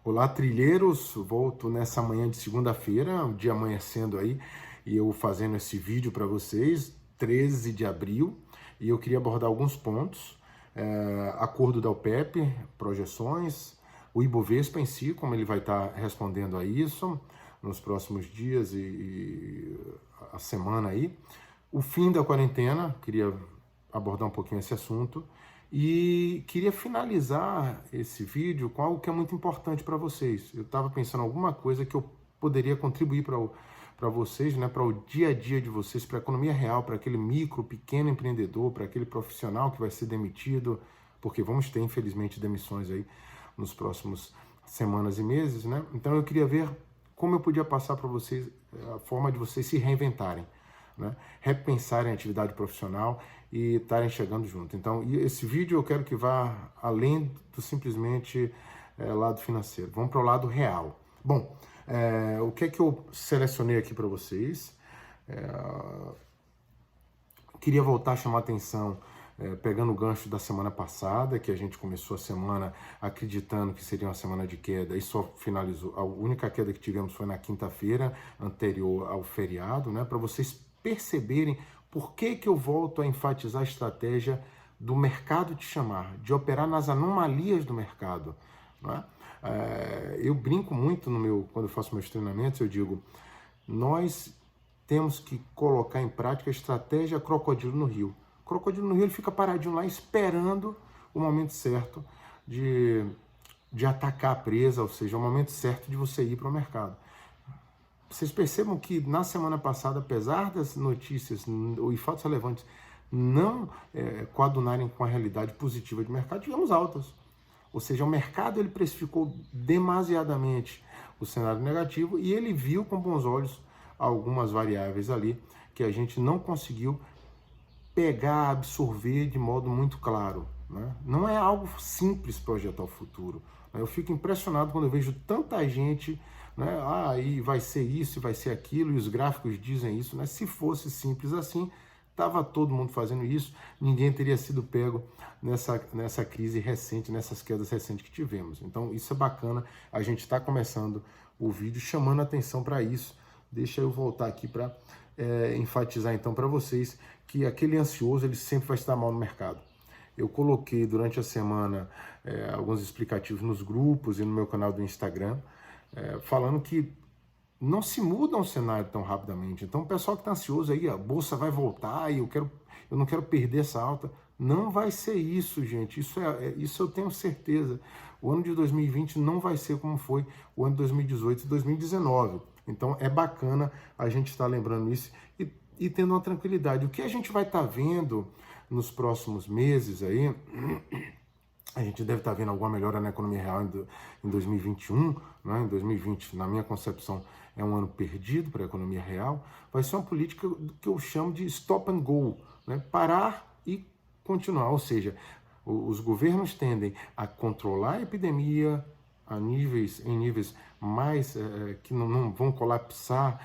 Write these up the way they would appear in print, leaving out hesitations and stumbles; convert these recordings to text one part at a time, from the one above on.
Olá, trilheiros! Volto nessa manhã de segunda-feira, o dia amanhecendo aí, e eu fazendo esse vídeo para vocês, 13 de abril, e eu queria abordar alguns pontos. Acordo da OPEP, projeções, o Ibovespa em si, como ele vai estar respondendo a isso nos próximos dias e a semana aí. O fim da quarentena, queria abordar um pouquinho esse assunto. E queria finalizar esse vídeo com algo que é muito importante para vocês. Eu estava pensando em alguma coisa que eu poderia contribuir para vocês, né, para o dia a dia de vocês, para a economia real, para aquele micro, pequeno empreendedor, para aquele profissional que vai ser demitido, porque vamos ter, infelizmente, demissões aí nos próximos semanas e meses, né? Então eu queria ver como eu podia passar para vocês a forma de vocês se reinventarem, né? Repensarem a atividade profissional e estarem chegando junto. Então, esse vídeo eu quero que vá além do simplesmente lado financeiro. Vamos para o lado real. Bom, o que é que eu selecionei aqui para vocês? Queria voltar a chamar a atenção, pegando o gancho da semana passada, que a gente começou a semana acreditando que seria uma semana de queda e só finalizou. A única queda que tivemos foi na quinta-feira, anterior ao feriado, né? Para vocês perceberem por que eu volto a enfatizar a estratégia do mercado te chamar, de operar nas anomalias do mercado, né? Eu brinco muito quando eu faço meus treinamentos, eu digo, nós temos que colocar em prática a estratégia crocodilo no rio. O crocodilo no rio ele fica paradinho lá esperando o momento certo de atacar a presa, ou seja, o momento certo de você ir para o mercado. Vocês percebam que na semana passada, apesar das notícias e fatos relevantes não coadunarem com a realidade positiva de mercado, tivemos altas. Ou seja, o mercado ele precificou demasiadamente o cenário negativo e ele viu com bons olhos algumas variáveis ali que a gente não conseguiu pegar, absorver de modo muito claro, né? Não é algo simples projetar o futuro. Eu fico impressionado quando eu vejo tanta gente, né? E vai ser isso, vai ser aquilo, e os gráficos dizem isso, né? Se fosse simples assim, estava todo mundo fazendo isso, ninguém teria sido pego nessa crise recente, nessas quedas recentes que tivemos. Então isso é bacana, a gente está começando o vídeo chamando a atenção para isso. Deixa eu voltar aqui para enfatizar então para vocês que aquele ansioso ele sempre vai estar mal no mercado. Eu coloquei durante a semana alguns explicativos nos grupos e no meu canal do Instagram, falando que não se muda um cenário tão rapidamente. Então o pessoal que está ansioso aí, a bolsa vai voltar e eu não quero perder essa alta. Não vai ser isso, gente. Isso eu tenho certeza. O ano de 2020 não vai ser como foi o ano de 2018 e 2019. Então é bacana a gente estar lembrando isso e tendo uma tranquilidade. O que a gente vai estar vendo nos próximos meses aí, a gente deve estar vendo alguma melhora na economia real em 2021, né? Em 2020, na minha concepção, é um ano perdido para a economia real. Vai ser uma política que eu chamo de stop and go, né? Parar e continuar, ou seja, os governos tendem a controlar a epidemia em níveis mais que não vão colapsar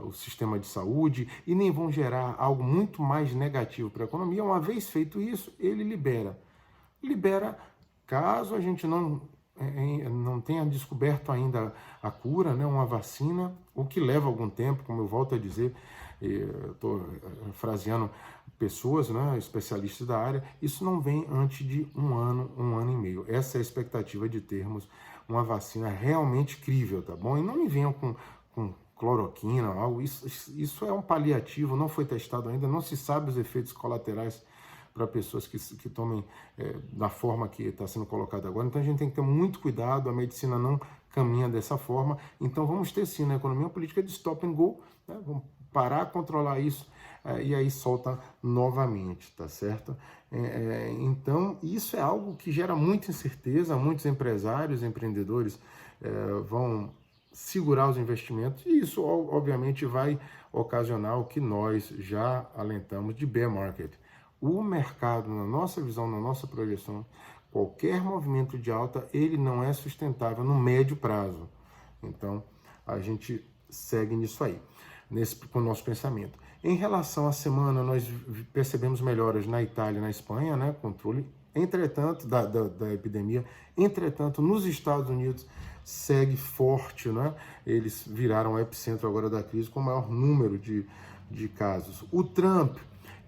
o sistema de saúde e nem vão gerar algo muito mais negativo para a economia. Uma vez feito isso, ele libera caso a gente não tenha descoberto ainda a cura, né, uma vacina, o que leva algum tempo, como eu volto a dizer, estou fraseando pessoas, né, especialistas da área, isso não vem antes de um ano e meio. Essa é a expectativa de termos uma vacina realmente crível, tá bom? E não me venham com cloroquina ou algo, isso é um paliativo, não foi testado ainda, não se sabe os efeitos colaterais para pessoas que tomem da forma que está sendo colocado agora. Então a gente tem que ter muito cuidado, a medicina não caminha dessa forma. Então vamos ter sim na economia uma política de stop and go, né? Vamos parar, controlar isso e aí solta novamente, tá certo? Então isso é algo que gera muita incerteza, muitos empresários, empreendedores vão segurar os investimentos e isso obviamente vai ocasionar o que nós já alentamos de bear market. O mercado, na nossa visão, na nossa projeção, qualquer movimento de alta, ele não é sustentável no médio prazo. Então, a gente segue nisso aí, com o nosso pensamento. Em relação à semana, nós percebemos melhoras na Itália e na Espanha, né? Controle Entretanto, da epidemia, entretanto, nos Estados Unidos segue forte, né? Eles viraram o epicentro agora da crise com o maior número de casos. O Trump,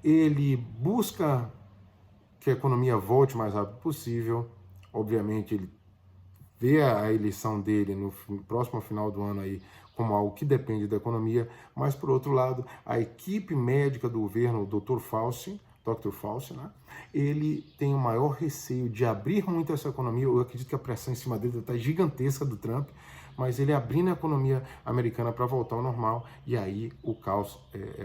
ele busca que a economia volte o mais rápido possível. Obviamente, ele vê a eleição dele no próximo final do ano aí como algo que depende da economia, mas, por outro lado, a equipe médica do governo, o Dr. Fauci, né, ele tem o maior receio de abrir muito essa economia. Eu acredito que a pressão em cima dele está gigantesca do Trump, mas ele abrindo a economia americana para voltar ao normal, e aí o caos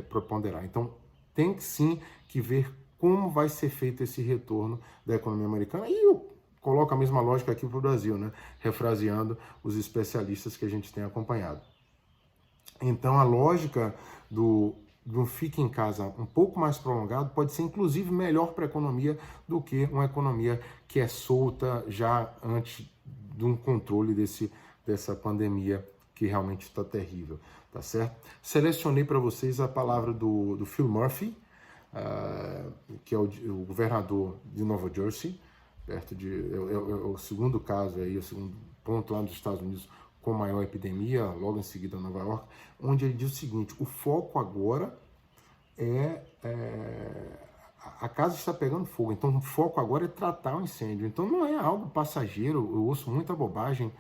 preponderar. Então, tem sim que ver como vai ser feito esse retorno da economia americana, e eu coloco a mesma lógica aqui para o Brasil, né? Refraseando os especialistas que a gente tem acompanhado. Então, a lógica do fique em casa um pouco mais prolongado pode ser, inclusive, melhor para a economia do que uma economia que é solta já antes de um controle dessa pandemia que realmente está terrível, tá certo? Selecionei para vocês a palavra do Phil Murphy, que é o governador de Nova Jersey, perto é o segundo caso aí, o segundo ponto lá nos Estados Unidos com maior epidemia, logo em seguida Nova York, onde ele diz o seguinte: o foco agora a casa está pegando fogo, então o foco agora é tratar o incêndio. Então não é algo passageiro. Eu ouço muita bobagem,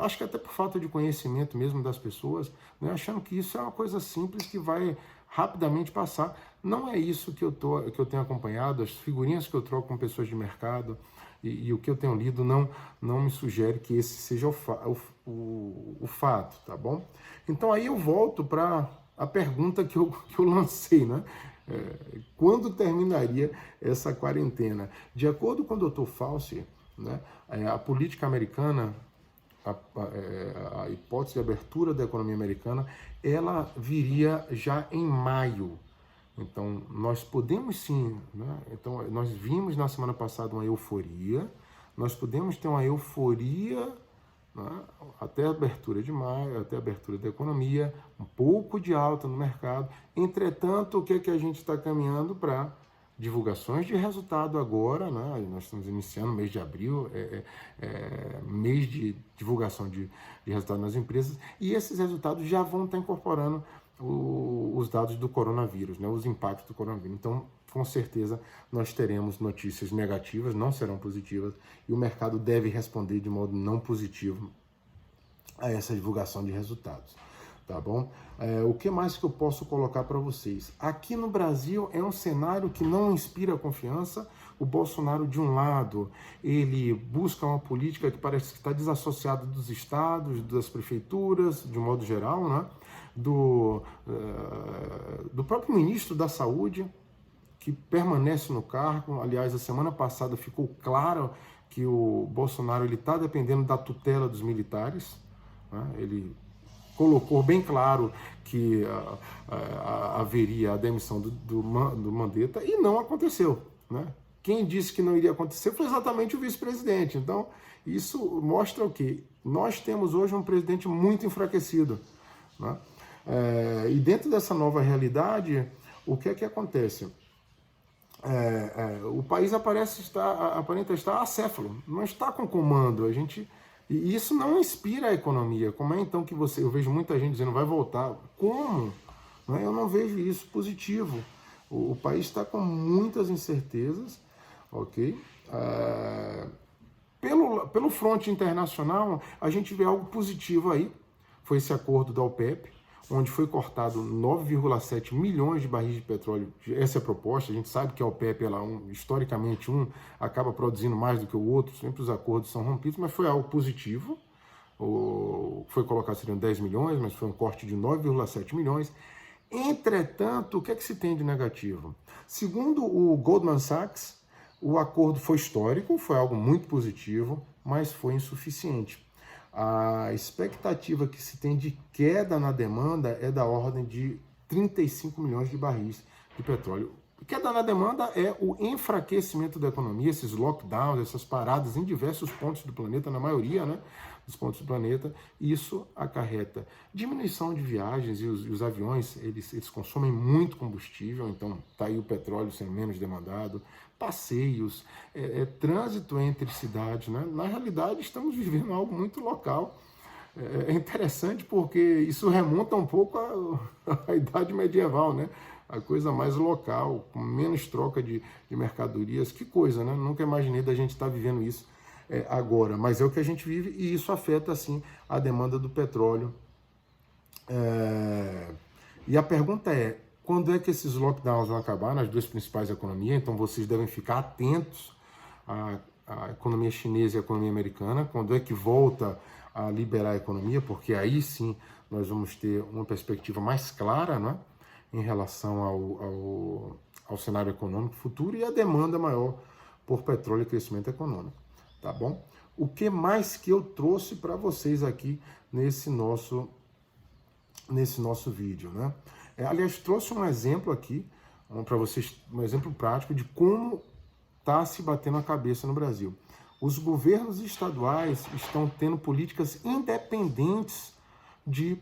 acho que até por falta de conhecimento mesmo das pessoas, né, achando que isso é uma coisa simples que vai rapidamente passar. Não é isso que eu tenho acompanhado, as figurinhas que eu troco com pessoas de mercado e o que eu tenho lido não me sugere que esse seja o fato, tá bom? Então aí eu volto para a pergunta que eu lancei, né? Quando terminaria essa quarentena? De acordo com o Dr. Fauci, né, a política americana, a hipótese de abertura da economia americana, ela viria já em maio. Então, nós podemos sim, né? Então, nós vimos na semana passada uma euforia, nós podemos ter uma euforia, né, até a abertura de maio, até a abertura da economia, um pouco de alta no mercado. Entretanto, o que é que a gente está caminhando para? Divulgações de resultado agora, né? Nós estamos iniciando o mês de abril, mês de divulgação de resultado nas empresas, e esses resultados já vão estar incorporando os dados do coronavírus, né? Os impactos do coronavírus. Então, com certeza, nós teremos notícias negativas, não serão positivas, e o mercado deve responder de modo não positivo a essa divulgação de resultados. Tá bom? O que mais que eu posso colocar para vocês? Aqui no Brasil é um cenário que não inspira confiança. O Bolsonaro, de um lado, ele busca uma política que parece que está desassociada dos estados, das prefeituras, de um modo geral, né? Do próprio ministro da Saúde, que permanece no cargo. Aliás, a semana passada ficou claro que o Bolsonaro está dependendo da tutela dos militares, né? Ele colocou bem claro que haveria a demissão do Mandetta, e não aconteceu, né? Quem disse que não iria acontecer foi exatamente o vice-presidente. Então, isso mostra o quê? Nós temos hoje um presidente muito enfraquecido, né? E dentro dessa nova realidade, o que é que acontece? O país aparenta estar acéfalo, não está com comando. E isso não inspira a economia. Como é então que eu vejo muita gente dizendo vai voltar? Como? Não é? Eu não vejo isso positivo. O país está com muitas incertezas, ok? Pelo fronte internacional, a gente vê algo positivo aí. Foi esse acordo da OPEP, onde foi cortado 9,7 milhões de barris de petróleo. Essa é a proposta. A gente sabe que a OPEP, historicamente, acaba produzindo mais do que o outro, sempre os acordos são rompidos, mas foi algo positivo. Foi colocado, seriam 10 milhões, mas foi um corte de 9,7 milhões. Entretanto, o que é que se tem de negativo? Segundo o Goldman Sachs, o acordo foi histórico, foi algo muito positivo, mas foi insuficiente. A expectativa que se tem de queda na demanda é da ordem de 35 milhões de barris de petróleo. Queda na demanda é o enfraquecimento da economia, esses lockdowns, essas paradas em diversos pontos do planeta, na maioria, né, dos pontos do planeta. Isso acarreta diminuição de viagens e os aviões, eles consomem muito combustível, então está aí o petróleo sendo menos demandado, passeios, trânsito entre cidades, né? Na realidade, estamos vivendo algo muito local. É interessante porque isso remonta um pouco à Idade Medieval, né? A coisa mais local, com menos troca de mercadorias. Que coisa, né? Nunca imaginei da gente estar vivendo isso agora, mas é o que a gente vive e isso afeta, assim, a demanda do petróleo. E a pergunta é, quando é que esses lockdowns vão acabar nas duas principais economias? Então vocês devem ficar atentos à economia chinesa e à economia americana. Quando é que volta a liberar a economia? Porque aí sim nós vamos ter uma perspectiva mais clara, né, em relação ao cenário econômico futuro e a demanda maior por petróleo e crescimento econômico. Tá bom? O que mais que eu trouxe para vocês aqui nesse nosso vídeo, né? Aliás, trouxe um exemplo aqui para vocês, um exemplo prático de como está se batendo a cabeça no Brasil. Os governos estaduais estão tendo políticas independentes de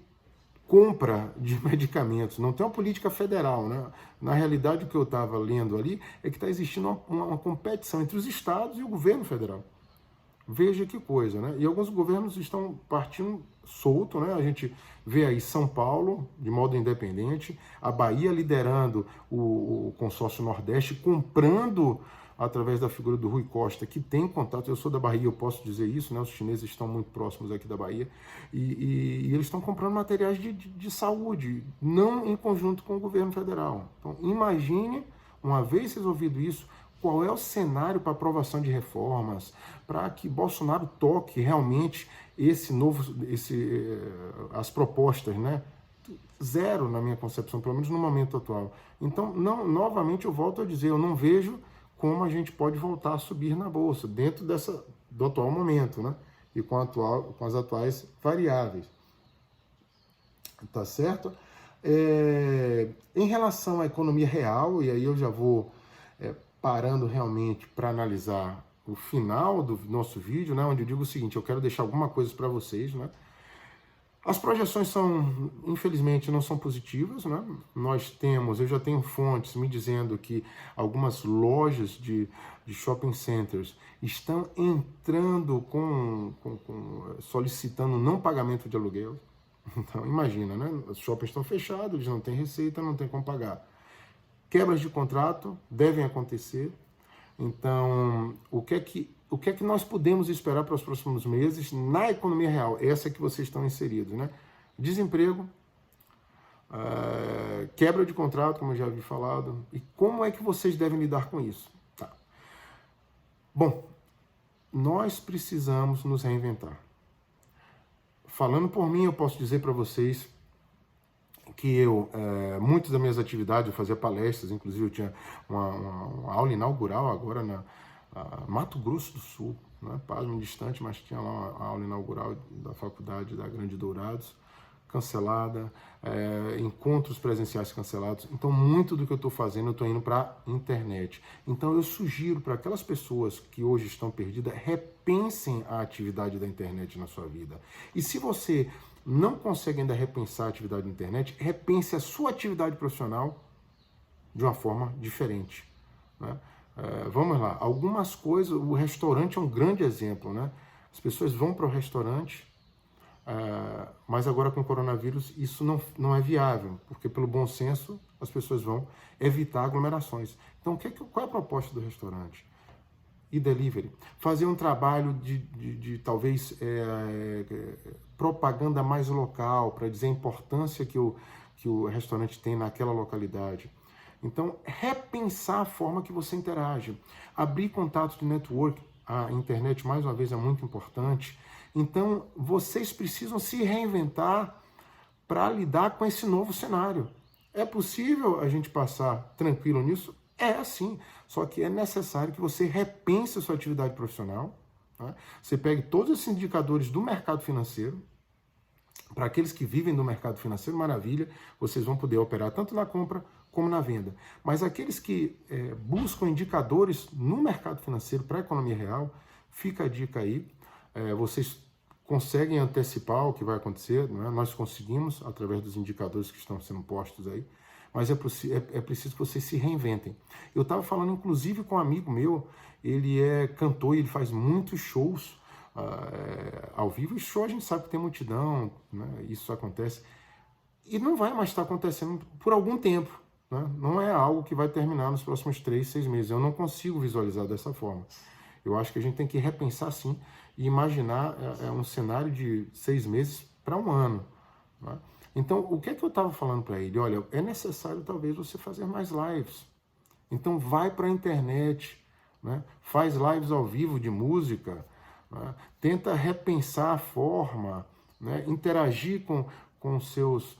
compra de medicamentos. Não tem uma política federal, né? Na realidade, o que eu estava lendo ali é que está existindo uma competição entre os estados e o governo federal. Veja que coisa, né? E alguns governos estão partindo solto, né? A gente vê aí São Paulo, de modo independente, a Bahia liderando o consórcio Nordeste, comprando através da figura do Rui Costa, que tem contato, eu sou da Bahia, eu posso dizer isso, né? Os chineses estão muito próximos aqui da Bahia, e eles estão comprando materiais de saúde, não em conjunto com o governo federal. Então, imagine, uma vez resolvido isso, qual é o cenário para aprovação de reformas, para que Bolsonaro toque realmente as propostas, né? Zero na minha concepção, pelo menos no momento atual. Então, novamente eu volto a dizer, eu não vejo como a gente pode voltar a subir na Bolsa, dentro do atual momento, né? E com as atuais variáveis. Tá certo? Em relação à economia real, e aí eu já vou parando realmente para analisar o final do nosso vídeo, né, onde eu digo o seguinte, eu quero deixar alguma coisa para vocês, né? As projeções infelizmente, não são positivas, né? Eu já tenho fontes me dizendo que algumas lojas de shopping centers estão entrando solicitando não pagamento de aluguel. Então, imagina, né? Os shoppings estão fechados, eles não têm receita, não têm como pagar. Quebras de contrato devem acontecer. Então, o que é que nós podemos esperar para os próximos meses na economia real? Essa que vocês estão inseridos, né? Desemprego, quebra de contrato, como eu já havia falado. E como é que vocês devem lidar com isso? Tá. Bom, nós precisamos nos reinventar. Falando por mim, eu posso dizer para vocês que muitas das minhas atividades, eu fazia palestras, inclusive eu tinha uma aula inaugural agora na Mato Grosso do Sul, né? Pasmo distante, mas tinha lá uma aula inaugural da faculdade da Grande Dourados, cancelada, encontros presenciais cancelados. Então, muito do que eu estou fazendo, eu estou indo para a internet. Então, eu sugiro para aquelas pessoas que hoje estão perdidas, repensem a atividade da internet na sua vida. E se você não consegue ainda repensar a atividade da internet, repense a sua atividade profissional de uma forma diferente, né? Vamos lá, algumas coisas, o restaurante é um grande exemplo, né? As pessoas vão para o restaurante, mas agora com o coronavírus isso não é viável, porque pelo bom senso as pessoas vão evitar aglomerações. Então, qual é a proposta do restaurante? E delivery. Fazer um trabalho de talvez propaganda mais local, para dizer a importância que o restaurante tem naquela localidade. Então, repensar a forma que você interage. Abrir contatos de network. A internet, mais uma vez, é muito importante. Então, vocês precisam se reinventar para lidar com esse novo cenário. É possível a gente passar tranquilo nisso? É assim, só que é necessário que você repense a sua atividade profissional, tá? Você pegue todos esses indicadores do mercado financeiro. Para aqueles que vivem do mercado financeiro, maravilha, vocês vão poder operar tanto na compra como na venda. Mas aqueles que buscam indicadores no mercado financeiro para a economia real, fica a dica aí. Vocês conseguem antecipar o que vai acontecer, não é? Nós conseguimos, através dos indicadores que estão sendo postos aí, mas é preciso que vocês se reinventem. Eu estava falando, inclusive, com um amigo meu, ele é cantor e ele faz muitos shows ao vivo. E show a gente sabe que tem multidão, né? Isso acontece. E não vai mais estar acontecendo por algum tempo. Né? Não é algo que vai terminar nos próximos 3, 6 meses. Eu não consigo visualizar dessa forma. Eu acho que a gente tem que repensar sim e imaginar um cenário de 6 meses para um ano. Né? Então, o que é que eu estava falando para ele? Olha, é necessário talvez você fazer mais lives. Então, vai para a internet, né? Faz lives ao vivo de música, né? Tenta repensar a forma, né? Interagir com seus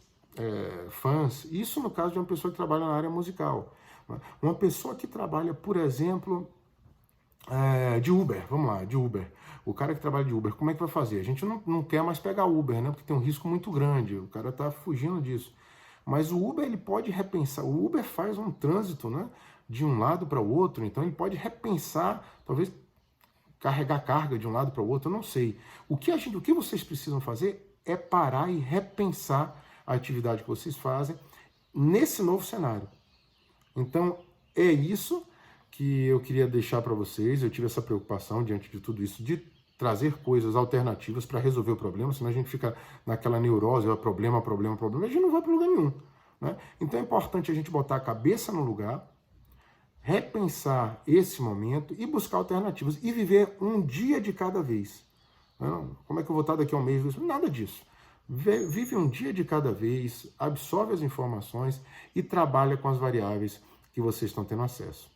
fãs. Isso no caso de uma pessoa que trabalha na área musical. Né? Uma pessoa que trabalha, por exemplo, de Uber, vamos lá, de Uber. O cara que trabalha de Uber, como é que vai fazer? A gente não quer mais pegar Uber, né? Porque tem um risco muito grande, o cara está fugindo disso. Mas o Uber, ele pode repensar, o Uber faz um trânsito, né? De um lado para o outro, então ele pode repensar, talvez carregar carga de um lado para o outro, eu não sei. O que vocês precisam fazer é parar e repensar a atividade que vocês fazem nesse novo cenário. Então, é isso que eu queria deixar para vocês. Eu tive essa preocupação diante de tudo isso, de trazer coisas alternativas para resolver o problema, senão a gente fica naquela neurose, problema, a gente não vai para lugar nenhum. Né? Então é importante a gente botar a cabeça no lugar, repensar esse momento e buscar alternativas e viver um dia de cada vez. Não, como é que eu vou estar daqui a um mês? Nada disso. Vive um dia de cada vez, absorve as informações e trabalha com as variáveis que vocês estão tendo acesso.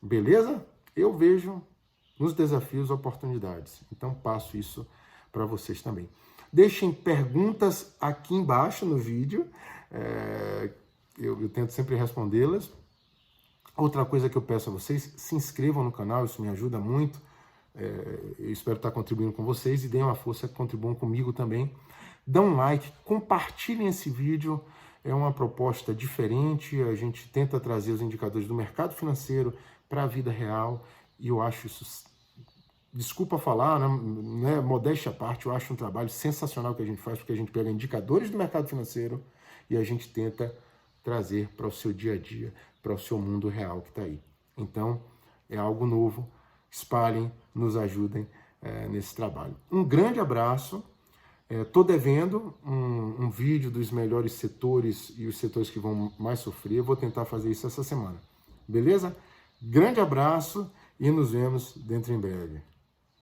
Beleza? Eu vejo nos desafios oportunidades. Então passo isso para vocês também. Deixem perguntas aqui embaixo no vídeo. Eu tento sempre respondê-las. Outra coisa que eu peço a vocês, se inscrevam no canal, isso me ajuda muito. Eu espero estar contribuindo com vocês e deem uma força, contribuam comigo também. Dão um like, compartilhem esse vídeo. É uma proposta diferente, a gente tenta trazer os indicadores do mercado financeiro para a vida real e eu acho isso, desculpa falar, né, modéstia à parte, eu acho um trabalho sensacional que a gente faz, porque a gente pega indicadores do mercado financeiro e a gente tenta trazer para o seu dia a dia, para o seu mundo real que está aí. Então, é algo novo, espalhem, nos ajudem nesse trabalho. Um grande abraço. Estou devendo um vídeo dos melhores setores e os setores que vão mais sofrer. Vou tentar fazer isso essa semana. Beleza? Grande abraço e nos vemos dentro em breve.